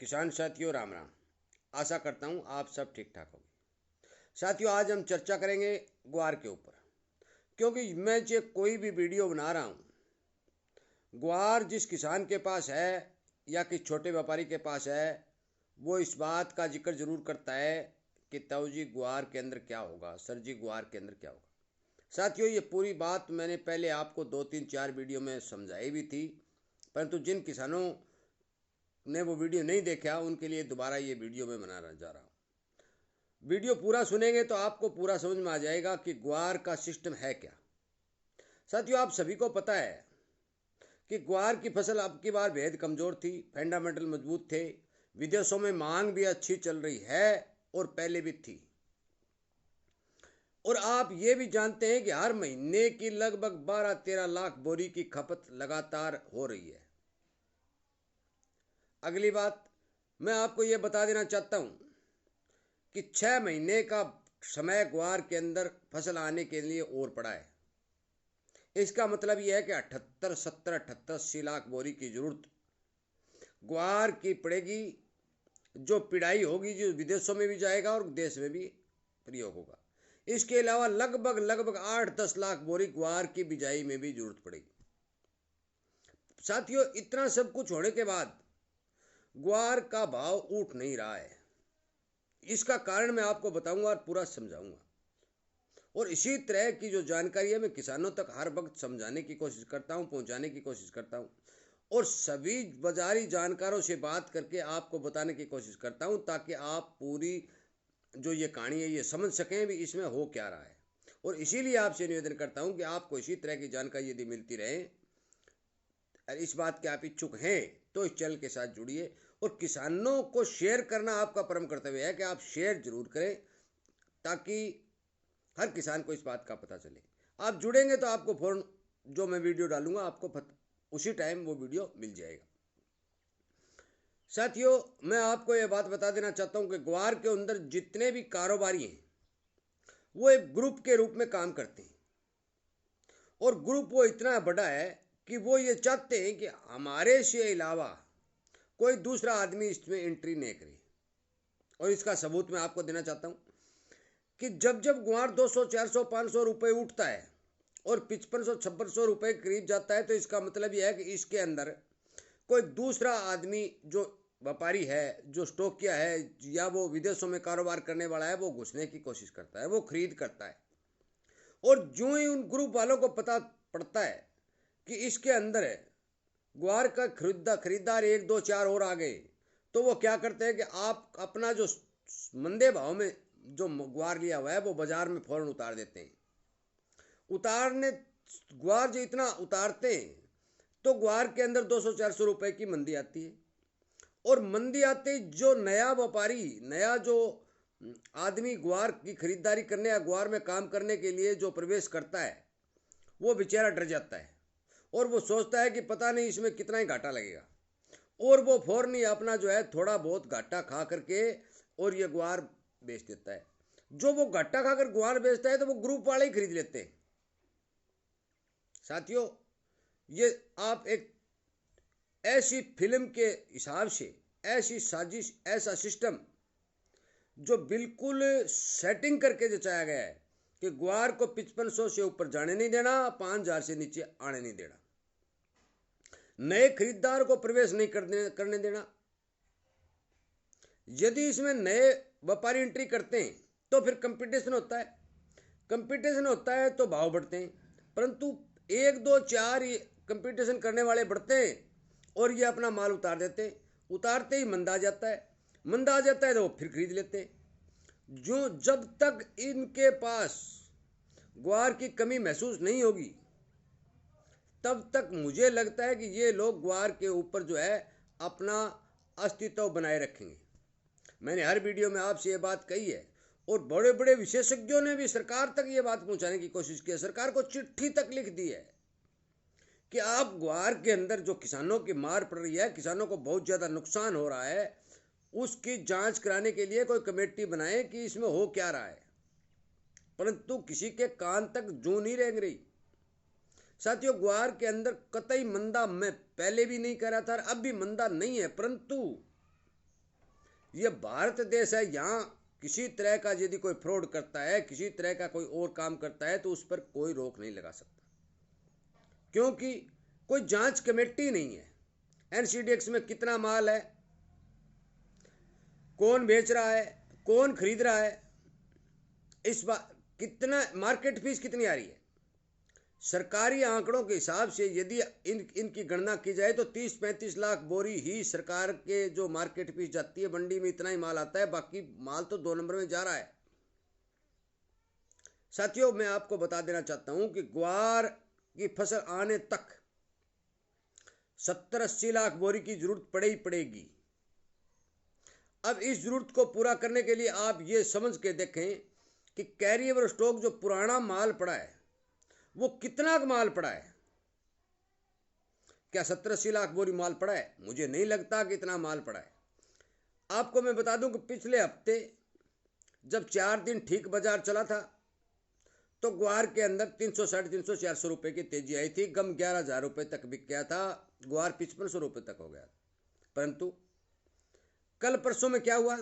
किसान साथियों राम राम। आशा करता हूँ आप सब ठीक ठाक होंगे। साथियों आज हम चर्चा करेंगे ग्वार के ऊपर, क्योंकि मैं जो कोई भी वीडियो बना रहा हूँ, ग्वार जिस किसान के पास है या किस छोटे व्यापारी के पास है, वो इस बात का जिक्र जरूर करता है कि ताऊ जी ग्वार के अंदर क्या होगा, सर जी ग्वार के अंदर क्या होगा। साथियों ये पूरी बात मैंने पहले आपको 2 3 4 वीडियो में समझाई भी थी, परंतु जिन किसानों ने वो वीडियो नहीं देखा उनके लिए दोबारा ये वीडियो में बनाना जा रहा हूँ। वीडियो पूरा सुनेंगे तो आपको पूरा समझ में आ जाएगा कि ग्वार का सिस्टम है क्या। साथियों आप सभी को पता है कि ग्वार की फसल अब की बार बेहद कमज़ोर थी, फंडामेंटल मजबूत थे, विदेशों में मांग भी अच्छी चल रही है और पहले भी थी। और आप ये भी जानते हैं कि हर महीने की लगभग 12-13 लाख बोरी की खपत लगातार हो रही है। अगली बात मैं आपको ये बता देना चाहता हूँ कि 6 महीने का समय ग्वार के अंदर फसल आने के लिए और पड़ा है। इसका मतलब यह है कि 78 70 78 80 लाख बोरी की जरूरत ग्वार की पड़ेगी, जो पिड़ाई होगी, जो विदेशों में भी जाएगा और देश में भी प्रयोग होगा। इसके अलावा लगभग 8-10 लाख बोरी ग्वार की बिजाई में भी जरूरत पड़ेगी। साथियों इतना सब कुछ होने के बाद ग्वार का भाव उठ नहीं रहा है। इसका कारण मैं आपको बताऊंगा और पूरा समझाऊंगा, और इसी तरह की जो जानकारी है मैं किसानों तक हर वक्त समझाने की कोशिश करता हूं, पहुंचाने की कोशिश करता हूं, और सभी बाजारी जानकारों से बात करके आपको बताने की कोशिश करता हूं, ताकि आप पूरी जो ये कहानी है ये समझ सकें भी इसमें हो क्या रहा है। और इसीलिए आपसे निवेदन करता हूं कि आपको इसी तरह की जानकारी यदि मिलती रहे और इस बात के आप इच्छुक हैं तो इस चैनल के साथ जुड़िए। और किसानों को शेयर करना आपका परम कर्तव्य है कि आप शेयर जरूर करें, ताकि हर किसान को इस बात का पता चले। आप जुड़ेंगे तो आपको फौरन जो मैं वीडियो डालूंगा आपको उसी टाइम वो वीडियो मिल जाएगा। साथियों मैं आपको यह बात बता देना चाहता हूं कि ग्वार के अंदर जितने भी कारोबारी हैं वो एक ग्रुप के रूप में काम करते हैं, और ग्रुप वो इतना बड़ा है कि वो ये चाहते हैं कि हमारे से अलावा कोई दूसरा आदमी इसमें एंट्री नहीं करे। और इसका सबूत मैं आपको देना चाहता हूं कि जब जब ग्वार 200 400 500 रुपए उठता है और 5500 5600 रुपए करीब जाता है, तो इसका मतलब यह है कि इसके अंदर कोई दूसरा आदमी जो व्यापारी है, जो स्टॉकिया है, या वो विदेशों में कारोबार करने वाला है, वो घुसने की कोशिश करता है, वो खरीद करता है। और जो ही उन ग्रुप वालों को पता पड़ता है कि इसके अंदर है ग्वार का खरीदार 1 2 4 और आ गए, तो वो क्या करते हैं कि आप अपना जो मंदे भाव में जो ग्वार लिया हुआ है वो बाजार में फौरन उतार देते हैं। उतारने ग्वार जो इतना उतारते हैं तो ग्वार के अंदर 200 400 रुपए की मंदी आती है। और मंदी आते ही जो नया व्यापारी, नया जो आदमी ग्वार की खरीदारी करने या ग्वार में काम करने के लिए जो प्रवेश करता है, वो बेचारा डर जाता है और वो सोचता है कि पता नहीं इसमें कितना ही घाटा लगेगा, और वो फौरन ही अपना जो है थोड़ा बहुत घाटा खा करके और ये ग्वार बेच देता है। जो वो घाटा खाकर ग्वार बेचता है तो वो ग्रुप वाले ही खरीद लेते हैं। साथियों ये आप एक ऐसी फिल्म के हिसाब से, ऐसी साजिश, ऐसा सिस्टम जो बिल्कुल सेटिंग करके जचाया गया है कि ग्वार को 5500 से ऊपर जाने नहीं देना, 5000 से नीचे आने नहीं देना, नए खरीदार को प्रवेश नहीं करने देना। यदि इसमें नए व्यापारी एंट्री करते हैं तो फिर कंपटीशन होता है, कंपटीशन होता है तो भाव बढ़ते हैं, परंतु 1 2 4 कंपटीशन करने वाले बढ़ते हैं और ये अपना माल उतार देते हैं। उतारते ही मंदा आ जाता है, मंदा आ जाता है तो वो फिर खरीद लेते हैं। जो जब तक इनके पास ग्वार की कमी महसूस नहीं होगी तब तक मुझे लगता है कि ये लोग ग्वार के ऊपर जो है अपना अस्तित्व बनाए रखेंगे। मैंने हर वीडियो में आपसे ये बात कही है, और बड़े बड़े विशेषज्ञों ने भी सरकार तक ये बात पहुंचाने की कोशिश की है, सरकार को चिट्ठी तक लिख दी है कि आप ग्वार के अंदर जो किसानों की मार पड़ रही है, किसानों को बहुत ज़्यादा नुकसान हो रहा है, उसकी जांच कराने के लिए कोई कमेटी बनाए कि इसमें हो क्या रहा है। परंतु किसी के कान तक जू नहीं रेंग रही। साथियों ग्वार के अंदर कतई मंदा मैं पहले भी नहीं कह रहा था, अब भी मंदा नहीं है, परंतु ये भारत देश है, यहाँ किसी तरह का यदि कोई फ्रॉड करता है, किसी तरह का कोई और काम करता है तो उस पर कोई रोक नहीं लगा सकता, क्योंकि कोई जांच कमेटी नहीं है। एनसीडीएक्स में कितना माल है, कौन बेच रहा है, कौन खरीद रहा है, इस बात कितना मार्केट फीस कितनी आ रही है, सरकारी आंकड़ों के हिसाब से यदि इनकी गणना की जाए तो 30-35 लाख बोरी ही सरकार के जो मार्केट फीस जाती है, मंडी में इतना ही माल आता है, बाकी माल तो 2 नंबर में जा रहा है। साथियों, मैं आपको बता देना चाहता हूं कि ग्वार की फसल आने तक 70-80 लाख बोरी की जरूरत पड़े ही पड़ेगी। अब इस जरूरत को पूरा करने के लिए आप ये समझ के देखें कि कैरियर स्टॉक जो पुराना माल पड़ा है वो कितना माल पड़ा है। क्या 70-80 लाख बोरी माल पड़ा है? मुझे नहीं लगता कि इतना माल पड़ा है। आपको मैं बता दूं कि पिछले हफ्ते जब 4 दिन ठीक बाजार चला था तो ग्वार के अंदर 300, 350, 400 रुपए की तेजी आई थी। गम 11,000 रुपए तक बिक गया था, ग्वार 5500 रुपए तक हो गया। परंतु कल परसों में क्या हुआ?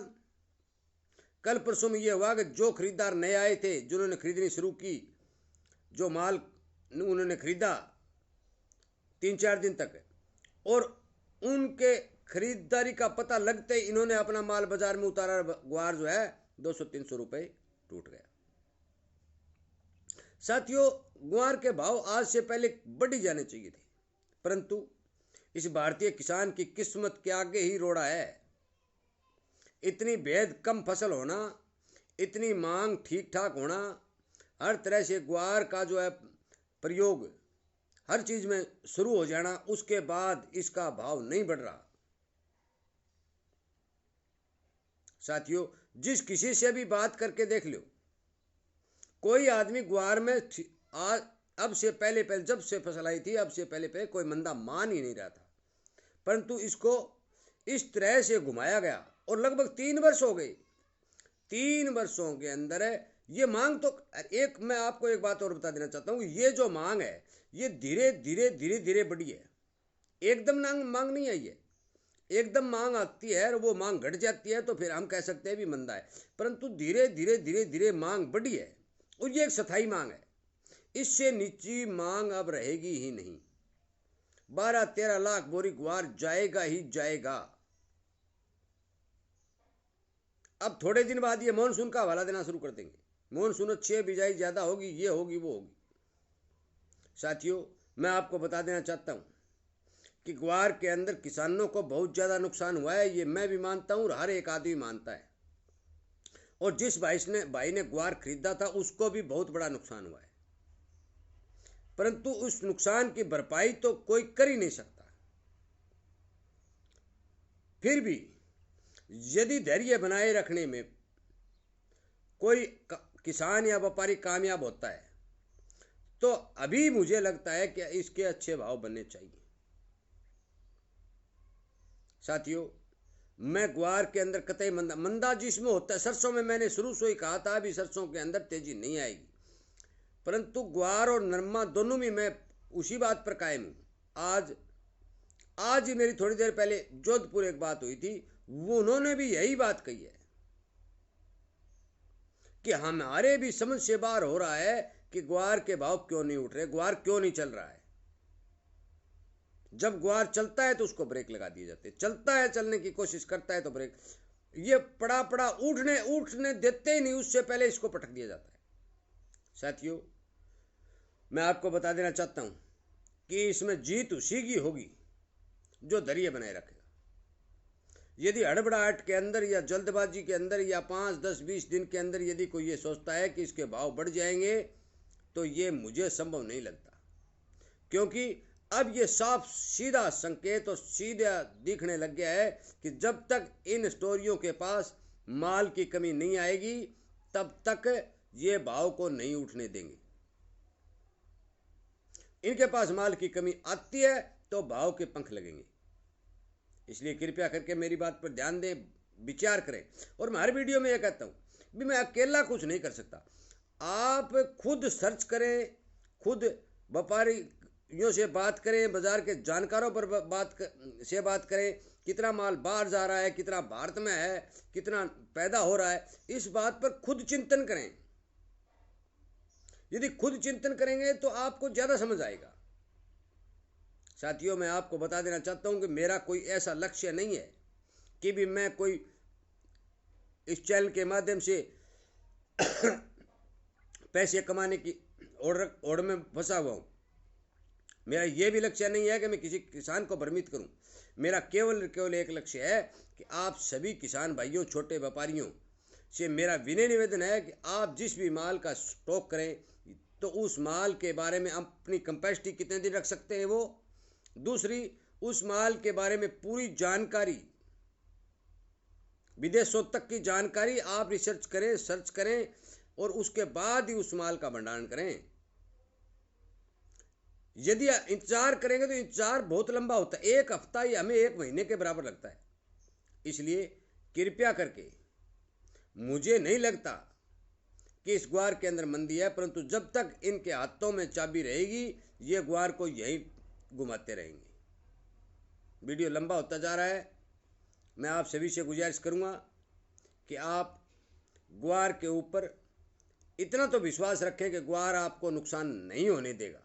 कल परसों में यह हुआ कि जो खरीदार नए आए थे, जिन्होंने खरीदनी शुरू की, जो माल उन्होंने खरीदा 3-4 दिन तक, और उनके खरीदारी का पता लगते ही इन्होंने अपना माल बाजार में उतारा, ग्वार जो है 200-300 रुपए टूट गया। साथियों, ग्वार के भाव आज से पहले बढ़ी जाने चाहिए थे, परंतु इस भारतीय किसान की किस्मत के आगे ही रोड़ा है। इतनी बेहद कम फसल होना, इतनी मांग ठीक ठाक होना, हर तरह से ग्वार का जो है प्रयोग हर चीज में शुरू हो जाना, उसके बाद इसका भाव नहीं बढ़ रहा। साथियों, जिस किसी से भी बात करके देख लो, कोई आदमी ग्वार में अब से पहले जब से फसल आई थी, अब से पहले कोई मंदा मान ही नहीं रहा था, परंतु इसको इस तरह से घुमाया गया और लगभग 3 वर्ष हो गए। 3 वर्षों के अंदर ये मांग तो मैं आपको एक बात और बता देना चाहता हूँ, ये जो मांग है ये धीरे धीरे बढ़ी है। एकदम मांग नहीं आई है। एकदम मांग आती है और वो मांग घट जाती है तो फिर हम कह सकते हैं भी मंदा है, परंतु धीरे धीरे मांग बढ़ी है और ये एक स्थायी मांग है। इससे नीची मांग अब रहेगी ही नहीं। 12-13 लाख बोरी ग्वार जाएगा ही जाएगा। अब थोड़े दिन बाद ये मानसून का हवाला देना शुरू कर देंगे। मानसून अच्छी, बिजाई ज्यादा होगी, ये होगी वो होगी। साथियों, मैं आपको बता देना चाहता हूं कि ग्वार के अंदर किसानों को बहुत ज्यादा नुकसान हुआ है, ये मैं भी मानता हूं और हर एक आदमी मानता है। और जिस भाई ने ग्वार खरीदा था उसको भी बहुत बड़ा नुकसान हुआ है, परंतु उस नुकसान की भरपाई तो कोई कर ही नहीं सकता। फिर भी यदि धैर्य बनाए रखने में कोई किसान या व्यापारी कामयाब होता है तो अभी मुझे लगता है कि इसके अच्छे भाव बनने चाहिए। साथियों, मैं ग्वार के अंदर कतई मंदा जिसमें होता है, सरसों में मैंने शुरू से ही कहा था अभी सरसों के अंदर तेजी नहीं आएगी, परंतु ग्वार और नरमा दोनों में मैं उसी बात पर कायम हूं। आज ही मेरी थोड़ी देर पहले जोधपुर एक बात हुई थी, वो उन्होंने भी यही बात कही है कि हमारे भी समझ से बाहर हो रहा है कि ग्वार के भाव क्यों नहीं उठ रहे, ग्वार क्यों नहीं चल रहा है। जब ग्वार चलता है तो उसको ब्रेक लगा दिए जाते, चलता है, चलने की कोशिश करता है तो ब्रेक, ये पड़ा उठने देते ही नहीं, उससे पहले इसको पटक दिया जाता है। साथियों, मैं आपको बता देना चाहता हूं कि इसमें जीत उसी की होगी जो धैर्य बनाए रखेगा। यदि हड़बड़ाहट के अंदर या जल्दबाजी के अंदर या 5, 10, 20 दिन के अंदर यदि कोई ये सोचता है कि इसके भाव बढ़ जाएंगे तो ये मुझे संभव नहीं लगता, क्योंकि अब ये साफ सीधा संकेत और सीधा दिखने लग गया है कि जब तक इन स्टोरियों के पास माल की कमी नहीं आएगी तब तक ये भाव को नहीं उठने देंगे। इनके पास माल की कमी आती है तो भाव के पंख लगेंगे। इसलिए कृपया करके मेरी बात पर ध्यान दें, विचार करें। और मैं हर वीडियो में यह कहता हूं भी मैं अकेला कुछ नहीं कर सकता, आप खुद सर्च करें, खुद व्यापारी व्यापारियों से बात करें, बाजार के जानकारों पर बात करें, कितना माल बाहर जा रहा है, कितना भारत में है, कितना पैदा हो रहा है, इस बात पर खुद चिंतन करें। यदि खुद चिंतन करेंगे तो आपको ज़्यादा समझ आएगा। साथियों, मैं आपको बता देना चाहता हूं कि मेरा कोई ऐसा लक्ष्य नहीं है कि भी मैं कोई इस चैनल के माध्यम से पैसे कमाने की ओड़ में फंसा हुआ हूं। मेरा यह भी लक्ष्य नहीं है कि मैं किसी किसान को भ्रमित करूं। मेरा केवल एक लक्ष्य है कि आप सभी किसान भाइयों, छोटे व्यापारियों से मेरा विनय निवेदन है कि आप जिस भी माल का स्टॉक करें तो उस माल के बारे में अपनी कैपेसिटी कितने दिन रख सकते हैं वो, दूसरी उस माल के बारे में पूरी जानकारी, विदेशों तक की जानकारी आप रिसर्च करें, सर्च करें और उसके बाद ही उस माल का भंडारण करें। यदि इंतजार करेंगे तो इंतजार बहुत लंबा होता है, एक हफ्ता या हमें एक महीने के बराबर लगता है। इसलिए कृपया करके, मुझे नहीं लगता कि इस ग्वार के अंदर मंदी है, परंतु जब तक इनके हाथों में चाबी रहेगी ये ग्वार को यही घुमाते रहेंगे। वीडियो लंबा होता जा रहा है। मैं आप सभी से गुजारिश करूंगा कि आप ग्वार के ऊपर इतना तो विश्वास रखें कि ग्वार आपको नुकसान नहीं होने देगा।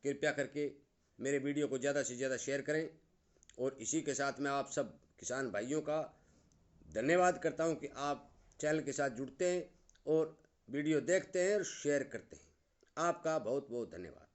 कृपया करके मेरे वीडियो को ज़्यादा से ज़्यादा शेयर करें और इसी के साथ मैं आप सब किसान भाइयों का धन्यवाद करता हूं कि आप चैनल के साथ जुड़ते हैं और वीडियो देखते हैं और शेयर करते हैं। आपका बहुत बहुत धन्यवाद।